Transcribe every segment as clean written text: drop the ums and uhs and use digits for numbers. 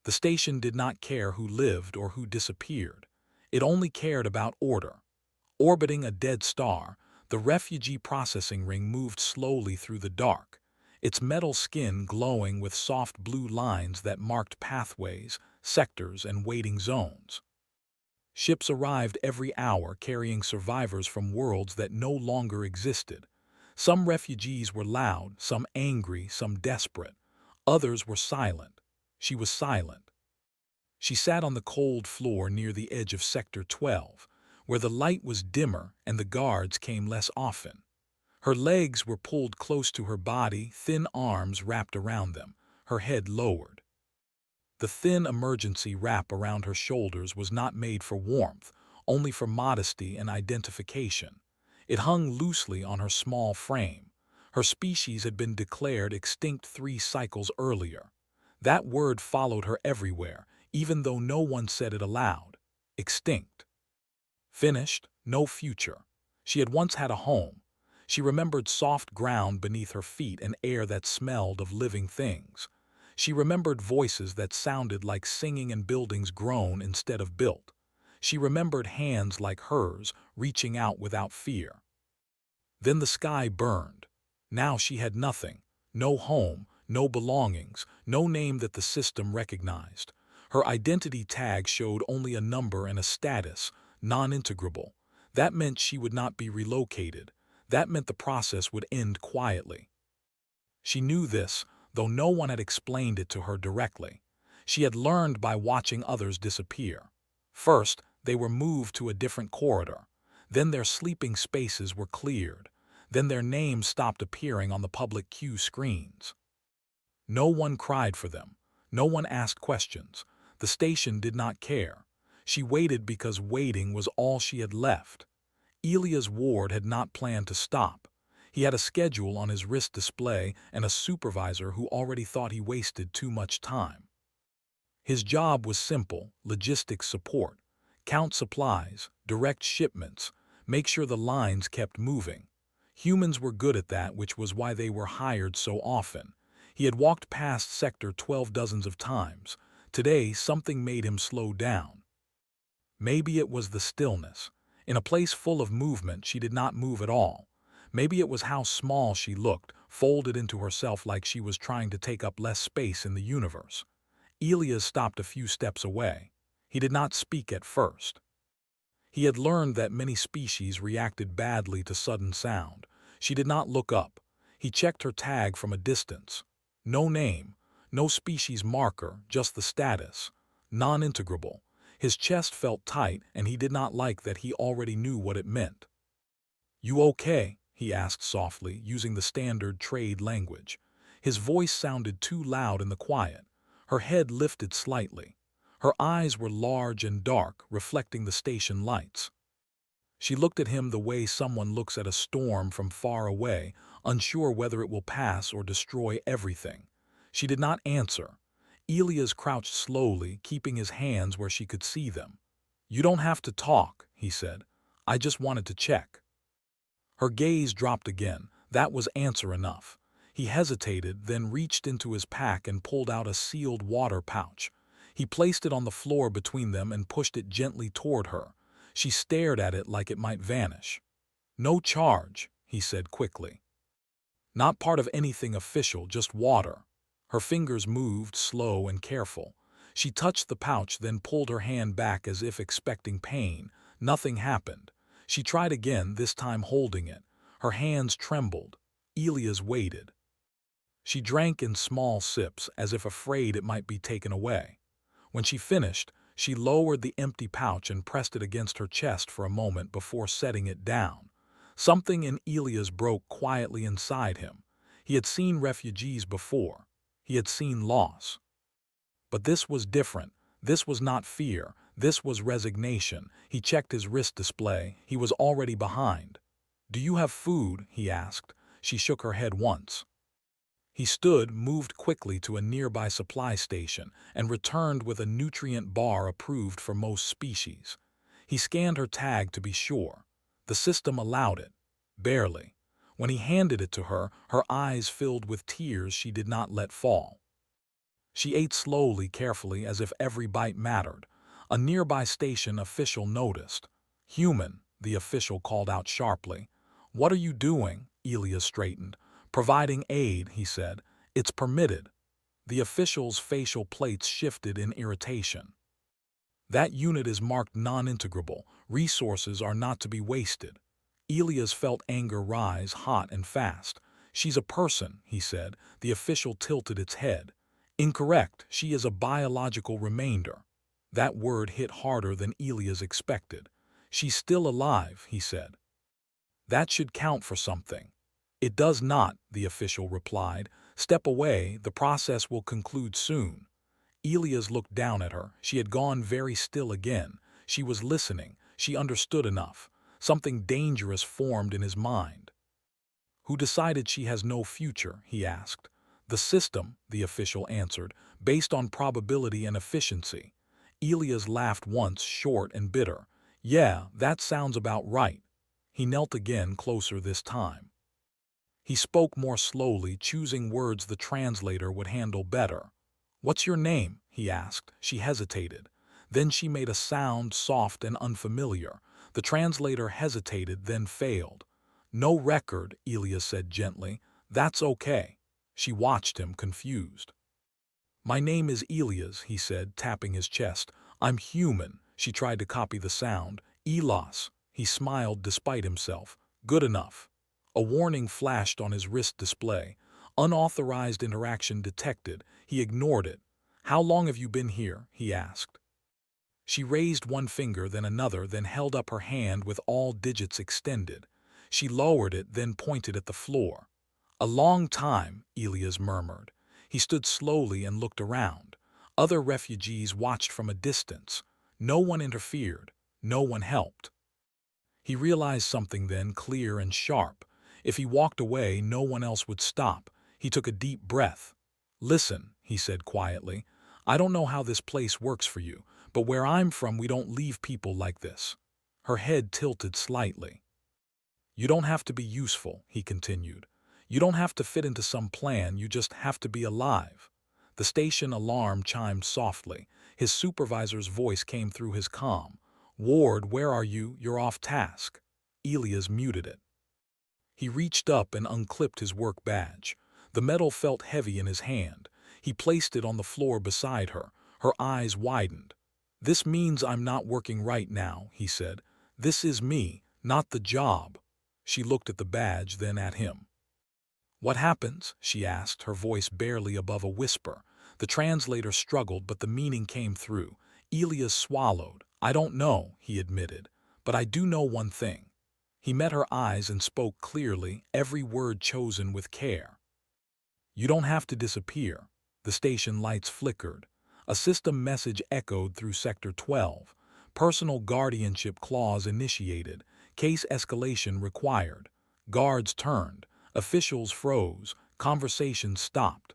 The station did not care who lived or who disappeared. It only cared about order. Orbiting a dead star, the refugee processing ring moved slowly through the dark, its metal skin glowing with soft blue lines that marked pathways, sectors, and waiting zones. Ships arrived every hour carrying survivors from worlds that no longer existed. Some refugees were loud, some angry, some desperate. Others were silent. She was silent. She sat on the cold floor near the edge of Sector 12, where the light was dimmer and the guards came less often. Her legs were pulled close to her body, thin arms wrapped around them, her head lowered. The thin emergency wrap around her shoulders was not made for warmth, only for modesty and identification. It hung loosely on her small frame. Her species had been declared extinct 3 cycles earlier. That word followed her everywhere, even though no one said it aloud. Extinct. Finished, no future. She had once had a home. She remembered soft ground beneath her feet and air that smelled of living things. She remembered voices that sounded like singing and buildings grown instead of built. She remembered hands like hers, reaching out without fear. Then the sky burned. Now she had nothing. No home, no belongings, no name that the system recognized. Her identity tag showed only a number and a status, non-integrable. That meant she would not be relocated. That meant the process would end quietly. She knew this, though no one had explained it to her directly. She had learned by watching others disappear. First, they were moved to a different corridor. Then their sleeping spaces were cleared. Then their names stopped appearing on the public queue screens. No one cried for them. No one asked questions. The station did not care. She waited because waiting was all she had left. Elia's ward had not planned to stop. He had a schedule on his wrist display and a supervisor who already thought he wasted too much time. His job was simple: logistics support, count supplies, direct shipments, make sure the lines kept moving. Humans were good at that, which was why they were hired so often. He had walked past Sector 12 dozens of times. Today, something made him slow down. Maybe it was the stillness. In a place full of movement, she did not move at all. Maybe it was how small she looked, folded into herself like she was trying to take up less space in the universe. Elias stopped a few steps away. He did not speak at first. He had learned that many species reacted badly to sudden sound. She did not look up. He checked her tag from a distance. No name, no species marker, just the status. Non-integrable. His chest felt tight, and he did not like that he already knew what it meant. "You okay?" he asked softly, using the standard trade language. His voice sounded too loud in the quiet. Her head lifted slightly. Her eyes were large and dark, reflecting the station lights. She looked at him the way someone looks at a storm from far away, unsure whether it will pass or destroy everything. She did not answer. Elias crouched slowly, keeping his hands where she could see them. "You don't have to talk," he said. "I just wanted to check." Her gaze dropped again. That was answer enough. He hesitated, then reached into his pack and pulled out a sealed water pouch. He placed it on the floor between them and pushed it gently toward her. She stared at it like it might vanish. "No charge," he said quickly. "Not part of anything official, just water." Her fingers moved, slow and careful. She touched the pouch, then pulled her hand back as if expecting pain. Nothing happened. She tried again, this time holding it. Her hands trembled. Elias waited. She drank in small sips, as if afraid it might be taken away. When she finished, she lowered the empty pouch and pressed it against her chest for a moment before setting it down. Something in Elias broke quietly inside him. He had seen refugees before. He had seen loss. But this was different. This was not fear. This was resignation. He checked his wrist display. He was already behind. "Do you have food?" he asked. She shook her head once. He stood, moved quickly to a nearby supply station, and returned with a nutrient bar approved for most species. He scanned her tag to be sure. The system allowed it. Barely. When he handed it to her, her eyes filled with tears she did not let fall. She ate slowly, carefully, as if every bite mattered. A nearby station official noticed. "Human," the official called out sharply. "What are you doing?" Elias straightened. "Providing aid," he said. "It's permitted." The official's facial plates shifted in irritation. "That unit is marked non-integrable. Resources are not to be wasted." Elias felt anger rise hot and fast. "She's a person," he said. The official tilted its head. "Incorrect. She is a biological remainder." That word hit harder than Elias expected. "She's still alive," he said. "That should count for something." "It does not," the official replied. "Step away, the process will conclude soon." Elias looked down at her. She had gone very still again. She was listening. She understood enough. Something dangerous formed in his mind. "Who decided she has no future?" he asked. "The system," the official answered, "based on probability and efficiency." Elias laughed once, short and bitter. "Yeah, that sounds about right." He knelt again, closer this time. He spoke more slowly, choosing words the translator would handle better. "What's your name?" he asked. She hesitated. Then she made a sound, soft and unfamiliar. The translator hesitated, then failed. "No record," Elias said gently. "That's okay." She watched him, confused. "My name is Elias," he said, tapping his chest. "I'm human." She tried to copy the sound. "Elos." He smiled despite himself. "Good enough." A warning flashed on his wrist display. "Unauthorized interaction detected." He ignored it. "How long have you been here?" he asked. She raised one finger, then another, then held up her hand with all digits extended. She lowered it, then pointed at the floor. "A long time," Elias murmured. He stood slowly and looked around. Other refugees watched from a distance. No one interfered. No one helped. He realized something then, clear and sharp. If he walked away, no one else would stop. He took a deep breath. "Listen," he said quietly. "I don't know how this place works for you, but where I'm from we don't leave people like this." Her head tilted slightly. "You don't have to be useful," he continued. "You don't have to fit into some plan, you just have to be alive." The station alarm chimed softly. His supervisor's voice came through his comm. "Ward, where are you? You're off task." Elias muted it. He reached up and unclipped his work badge. The metal felt heavy in his hand. He placed it on the floor beside her. Her eyes widened. "This means I'm not working right now," he said. "This is me, not the job." She looked at the badge, then at him. "What happens?" she asked, her voice barely above a whisper. The translator struggled, but the meaning came through. Elias swallowed. "I don't know," he admitted, "but I do know one thing." He met her eyes and spoke clearly, every word chosen with care. "You don't have to disappear." The station lights flickered. A system message echoed through Sector 12. "Personal guardianship clause initiated. Case escalation required." Guards turned. Officials froze. Conversations stopped.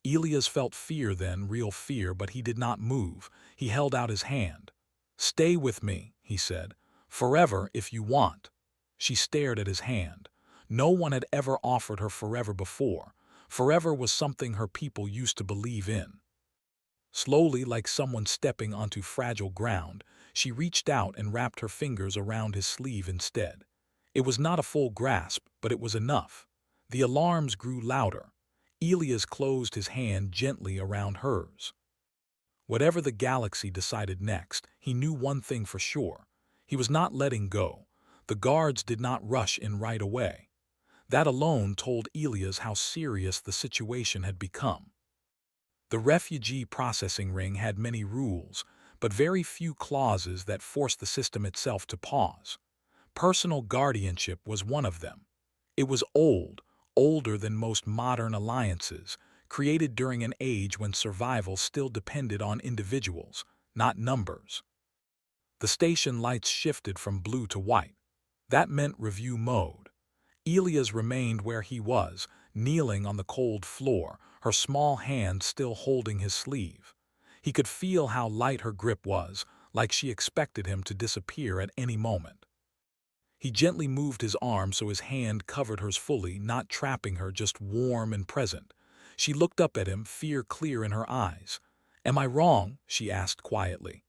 Elias felt fear then, real fear, but he did not move. He held out his hand. "Stay with me," he said. "Forever if you want." She stared at his hand. No one had ever offered her forever before. Forever was something her people used to believe in. Slowly, like someone stepping onto fragile ground, she reached out and wrapped her fingers around his sleeve instead. It was not a full grasp, but it was enough. The alarms grew louder. Elias closed his hand gently around hers. Whatever the galaxy decided next, he knew one thing for sure. He was not letting go. The guards did not rush in right away. That alone told Elias how serious the situation had become. The refugee processing ring had many rules, but very few clauses that forced the system itself to pause. Personal guardianship was one of them. It was old, older than most modern alliances, created during an age when survival still depended on individuals, not numbers. The station lights shifted from blue to white. That meant review mode. Elias remained where he was, kneeling on the cold floor, her small hand still holding his sleeve. He could feel how light her grip was, like she expected him to disappear at any moment. He gently moved his arm so his hand covered hers fully, not trapping her, just warm and present. She looked up at him, fear clear in her eyes. "Am I wrong?" she asked quietly.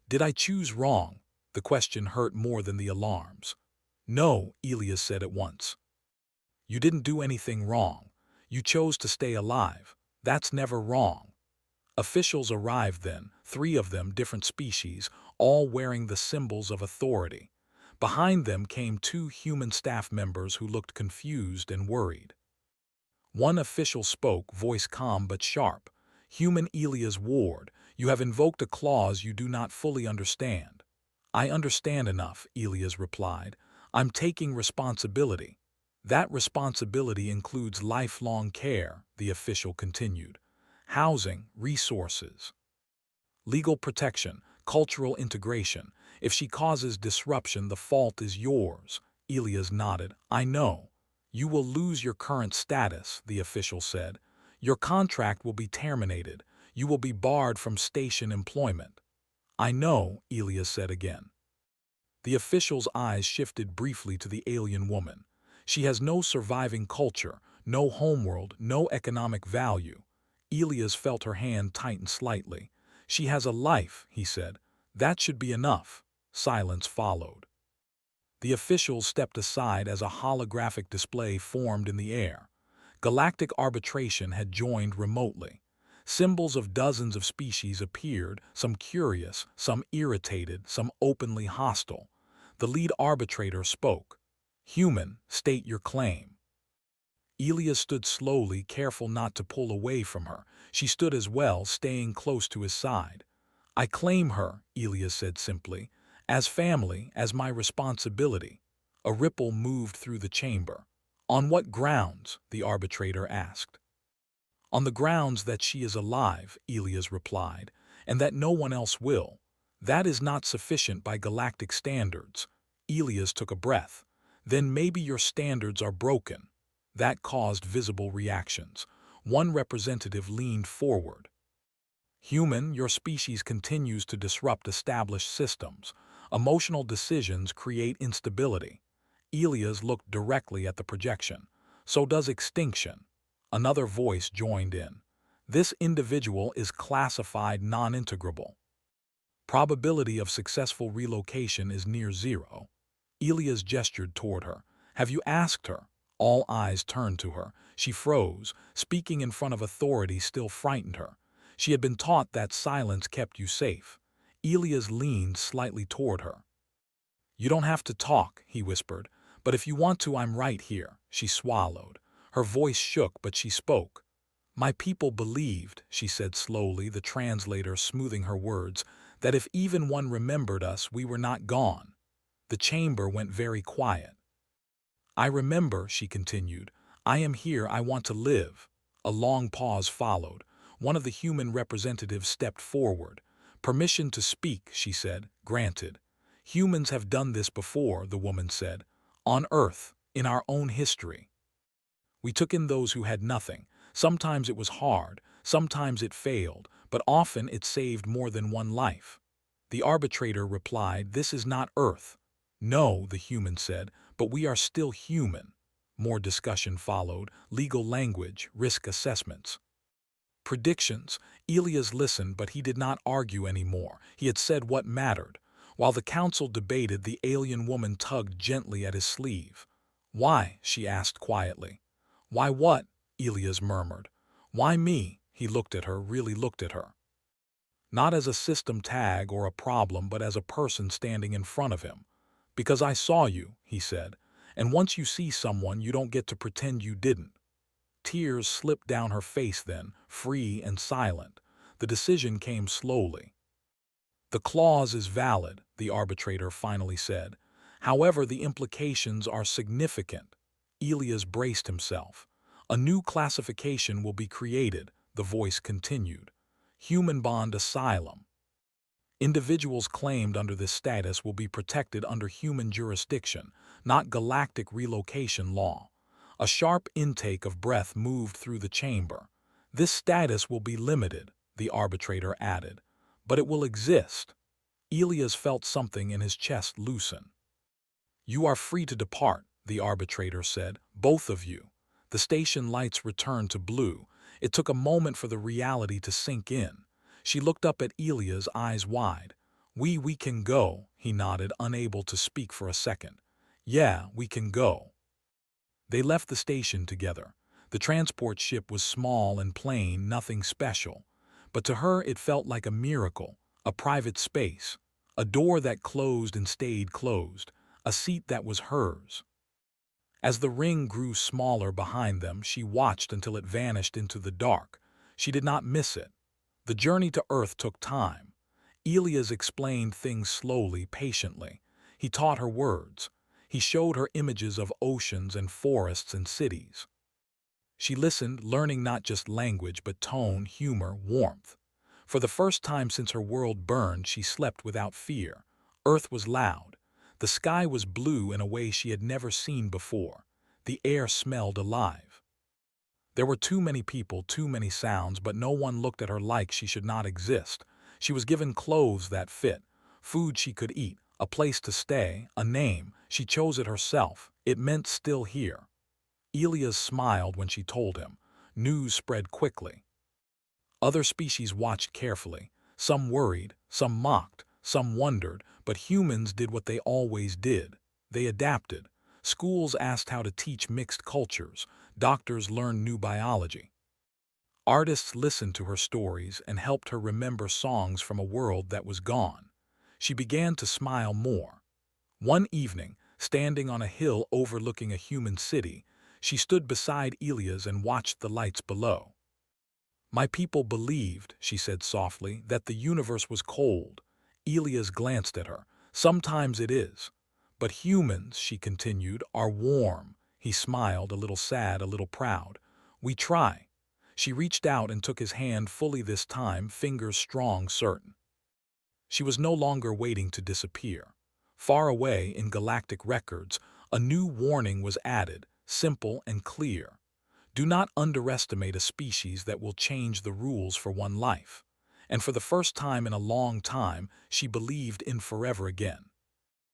"Did I choose wrong?" The question hurt more than the alarms. "No," Elias said at once. "You didn't do anything wrong. You chose to stay alive. That's never wrong." Officials arrived then, 3 of them different species, all wearing the symbols of authority. Behind them came 2 human staff members who looked confused and worried. One official spoke, voice calm but sharp. "Human Elias Ward, you have invoked a clause you do not fully understand." "I understand enough," Elias replied. "I'm taking responsibility." "That responsibility includes lifelong care," the official continued. "Housing, resources, legal protection, cultural integration. If she causes disruption, the fault is yours." Elias nodded. "I know." "You will lose your current status," the official said. "Your contract will be terminated. You will be barred from station employment." "I know," Elias said again. The official's eyes shifted briefly to the alien woman. "She has no surviving culture, no homeworld, no economic value." Elias felt her hand tighten slightly. "She has a life," he said. "That should be enough." Silence followed. The officials stepped aside as a holographic display formed in the air. Galactic arbitration had joined remotely. Symbols of dozens of species appeared, some curious, some irritated, some openly hostile. The lead arbitrator spoke. "Human, state your claim." Elias stood slowly, careful not to pull away from her. She stood as well, staying close to his side. "I claim her," Elias said simply, "as family, as my responsibility." A ripple moved through the chamber. "On what grounds?" the arbitrator asked. "On the grounds that she is alive," Elias replied, "and that no one else will. That is not sufficient by galactic standards." Elias took a breath. "Then maybe your standards are broken." That caused visible reactions. One representative leaned forward. "Human, your species continues to disrupt established systems. Emotional decisions create instability." Elias looked directly at the projection. "So does extinction." Another voice joined in. "This individual is classified non-integrable. Probability of successful relocation is near 0. Elias gestured toward her. "Have you asked her?" All eyes turned to her. She froze. Speaking in front of authority still frightened her. She had been taught that silence kept you safe. Elias leaned slightly toward her. "You don't have to talk," he whispered. "But if you want to, I'm right here." She swallowed. Her voice shook, but she spoke. "My people believed," she said slowly, the translator smoothing her words, "that if even one remembered us, we were not gone." The chamber went very quiet. "I remember," she continued. "I am here, I want to live." A long pause followed. One of the human representatives stepped forward. "Permission to speak," she said. "Granted." "Humans have done this before," the woman said. "On Earth, in our own history. We took in those who had nothing. Sometimes it was hard, sometimes it failed, but often it saved more than one life." The arbitrator replied, "This is not Earth." "No," the human said, "but we are still human." More discussion followed, legal language, risk assessments. Predictions. Elias listened, but he did not argue anymore. He had said what mattered. While the council debated, the alien woman tugged gently at his sleeve. "Why?" she asked quietly. "Why what?" Elias murmured. "Why me?" He looked at her, really looked at her. Not as a system tag or a problem, but as a person standing in front of him. "Because I saw you," he said. "And once you see someone, you don't get to pretend you didn't." Tears slipped down her face then, free and silent. The decision came slowly. "The clause is valid," the arbitrator finally said. "However, the implications are significant." Elias braced himself. "A new classification will be created," the voice continued. "Human bond asylum. Individuals claimed under this status will be protected under human jurisdiction, not galactic relocation law." A sharp intake of breath moved through the chamber. "This status will be limited," the arbitrator added, "but it will exist." Elias felt something in his chest loosen. "You are free to depart," the arbitrator said, "both of you." The station lights returned to blue. It took a moment for the reality to sink in. She looked up at Elia's, eyes wide. We can go," he nodded, unable to speak for a second. "Yeah, we can go." They left the station together. The transport ship was small and plain, nothing special. But to her it felt like a miracle, a private space, a door that closed and stayed closed, a seat that was hers. As the ring grew smaller behind them, she watched until it vanished into the dark. She did not miss it. The journey to Earth took time. Elias explained things slowly, patiently. He taught her words. He showed her images of oceans and forests and cities. She listened, learning not just language but tone, humor, warmth. For the first time since her world burned, she slept without fear. Earth was loud. The sky was blue in a way she had never seen before. The air smelled alive. There were too many people, too many sounds, but no one looked at her like she should not exist. She was given clothes that fit, food she could eat, a place to stay, a name. She chose it herself. It meant still here. Elias smiled when she told him. News spread quickly. Other species watched carefully. Some worried, some mocked, some wondered, but humans did what they always did. They adapted. Schools asked how to teach mixed cultures. Doctors learned new biology. Artists listened to her stories and helped her remember songs from a world that was gone. She began to smile more. One evening, standing on a hill overlooking a human city, she stood beside Elias and watched the lights below. "My people believed," she said softly, "that the universe was cold." Elias glanced at her. "Sometimes it is. But humans," she continued, "are warm." He smiled, a little sad, a little proud. "We try." She reached out and took his hand fully this time, fingers strong, certain. She was no longer waiting to disappear. Far away in galactic records, a new warning was added, simple and clear. Do not underestimate a species that will change the rules for one life. And for the first time in a long time, she believed in forever again.